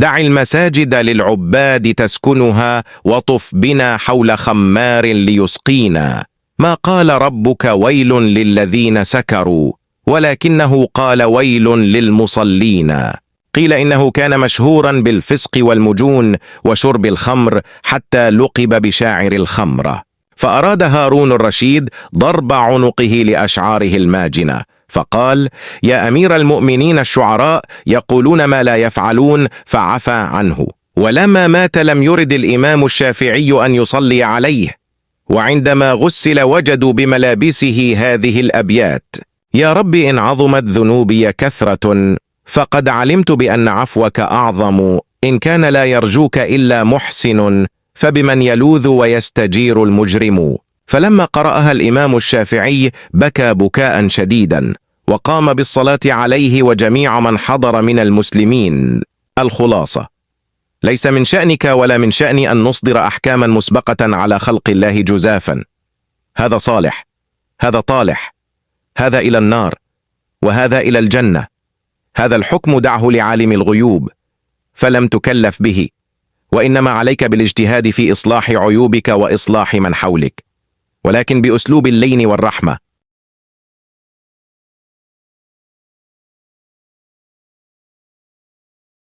دع المساجد للعباد تسكنها وطف بنا حول خمار ليسقينا. ما قال ربك ويل للذين سكروا، ولكنه قال ويل للمصلين. قيل إنه كان مشهورا بالفسق والمجون وشرب الخمر حتى لقب بشاعر الخمرة، فأراد هارون الرشيد ضرب عنقه لأشعاره الماجنة، فقال: يا أمير المؤمنين، الشعراء يقولون ما لا يفعلون، فعفى عنه. ولما مات لم يرد الإمام الشافعي أن يصلي عليه، وعندما غسل وجدوا بملابسه هذه الأبيات: يا رب إن عظمت ذنوبي كثرة، فقد علمت بأن عفوك أعظم. إن كان لا يرجوك إلا محسن، فبمن يلوذ ويستجير المجرم. فلما قرأها الإمام الشافعي بكى بكاء شديدا، وقام بالصلاة عليه وجميع من حضر من المسلمين. الخلاصة: ليس من شأنك ولا من شأني أن نصدر أحكاما مسبقة على خلق الله جزافا. هذا صالح، هذا طالح، هذا إلى النار، وهذا إلى الجنة. هذا الحكم دعه لعالم الغيوب، فلم تكلف به، وإنما عليك بالاجتهاد في إصلاح عيوبك وإصلاح من حولك، ولكن بأسلوب اللين والرحمة،